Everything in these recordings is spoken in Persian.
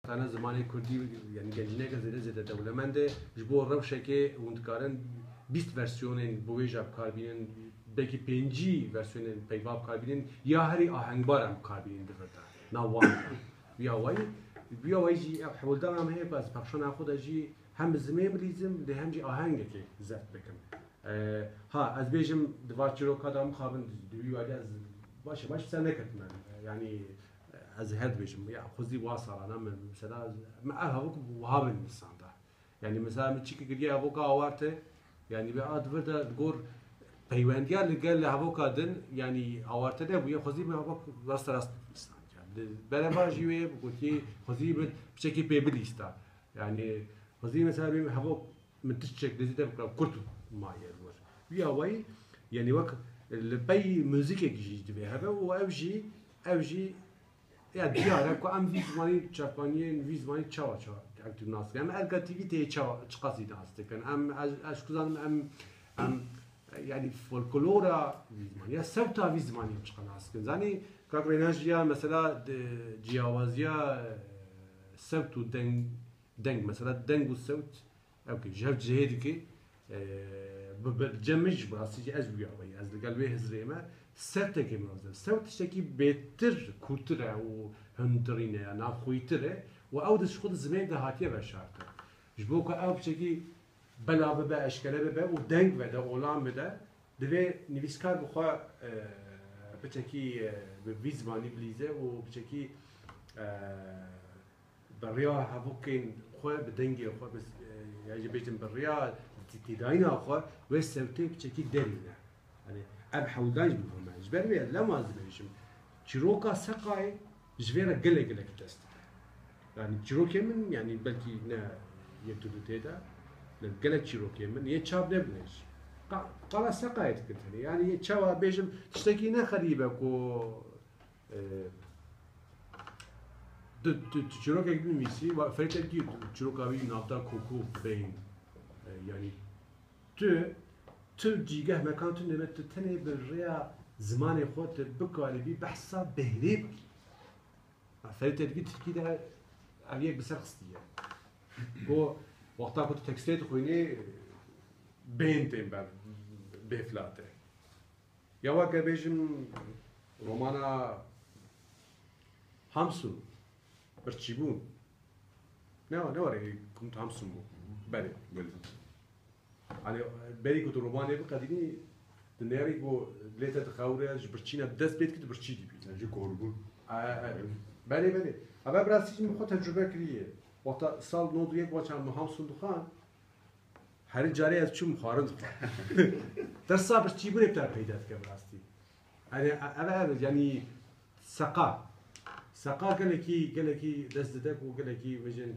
أنا زماني كردي يعني جنجنة كذا زيادة دولة من ده جبور روشة كي وندكارن 20 versiyonên bûêja bikarbînin belkî 5 versiyonên peyva bikarbînin ya herî ahengbar em bikarbînin divirda nav ya wayî jî hewldana em heye ez pexşana xwe de jî hem bi zimê bilîzim de hem jî ahengekê zeft bikim. Ha ez bêjim di va çîroka da mixabin di wî welî ez baş ser neketim yani ez her dibêjim ya xwezî wa salana min mesela me ev hevok wiha bin insanda yani mesela min çîkî kiriye hevoka awarte yani به آدور دا گور پیوندیار لگل هوا کردن یعنی آورده ده بوی خوزی به هوا راست نیستن برای واژیه بگویی خوزی به شکلی پیبلیستا یعنی خوزی مثلا بیم هوا متشکل دیده بکرم کرد مایه ور بیا وای یعنی وقت لبی موزیک گیجی به هوا و اوجی یا دیاره که ام ویزمانی چپانی ویزمانی چاوا اکتیو ناس کنم الگاتیویته چقدر داشته کن اش کدام ام yani folklora vizmani ya sevta vizmani çıkan askın zani kakrenajya mesela ciavaziya sevtu deng mesela dengu sevt okay jev cehedi ki cemij burası ez buya vay ez galbe hizreme sevte ki mevzu sevt işte ki betir kurtura o hündrine ya nafkuytire و او دش خود زمین ده هاتیه به شرطه جبو که او بچگی بلا به اشکاله به و دنگ بده اولام بده دوی نویسکار بخواه بچگی به ویزمانی بلیزه و بچگی بریا هفوکین خواه به دنگی خواه یعنی بیشتر بریا تداین خواه و سوتی بچگی درینه یعنی اب حودانج بخوام جبر میاد لما از بیشم چیروکا سقای جبر گله کتست yani çirokemin yani belki ne yetudu ne gelek çirokemin ye çab ne bileş qala saqayet kenteni yani ye çava bejim tişteki ne xaribe ko çiroke gibi misi ve fetel ki çirokavi navda koku beyin yani tu cigah mekan tu nemet tene bir riya zamanı xot bikali bi bahsa behrib fetel ki Türkiye'de اویک بسر خستیه و وقتا که تو تکستیت خوینی بینتیم بر بفلاته یا وقت بیشم رومانا همسون برچیبون نه ولی کم تو همسون بو بله يعني بری که تو رومانه بقدیمی دنیاری بو لیت تخوره برچینه دست بید که تو برچی دی بید نجی کوربون بله اما براستی میخواد تجربه کریه وقتا سال نود یک بچم مهم صندوقان هر جاری از چون خارج در صبر چی بوده بتر پیدا کنم براستی یعنی سقا گلکی دست داده و گلکی وجن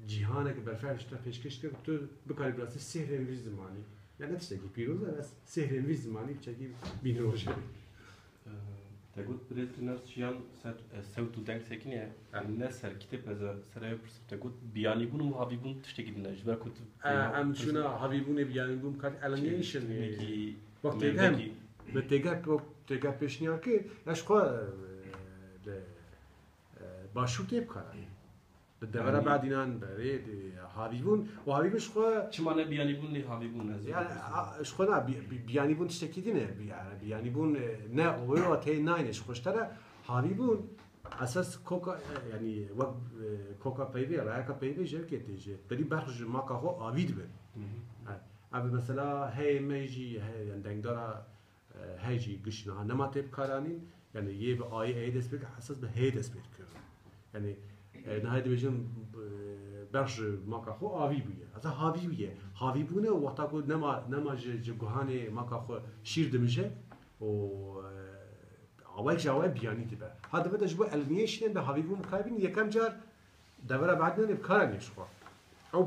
جهانه که برفرش تا پیشکش کرد تو بکاری براستی سحر انویز زمانی یعنی نفسه کی پیروزه بس سحر انویز زمانی بچگی بینوشه تقول بريت الناس شيان سوتو دانك ساكنة الناس هر كتاب هذا سرايا برسم تقول بيانيبون وهابيبون تشتكي لنا جبا كنت ام شونا هابيبون بيانيبون كان الانيشن وقت هم بتيجا بيشنيا كي اش خو باشو تيب كاري بالدغرا بعدين بريد هابيبون وهابيبش خو چمانه بيانيبون لي هابيبون يعني اش خو بيانيبون تشتكي دينه بيانيبون نه هو تي ناينش خوشتره هابيبون اساس كوكا يعني وقت كوكا بيبي راكا بيبي جركتيجي بدي بخرج ما كهو ابيد به اب مثلا هي ميجي يعني دنگدارا هيجي قشنا نما تيب كارانين يعني يب اي دس بك اساس به هي دس بك يعني نهایت بیشتر بخش ماکاخو آوی بیه. اصلا هاوی بیه. هاوی بونه و وقتا کو نما جگوهانه ماکاخو شیر دمیشه و اول جوای بیانی تبه. هذا بدأ جبوا علمیشن به هاوی بون کاربین یکم جار دوره بعد نه بکار نیست خو.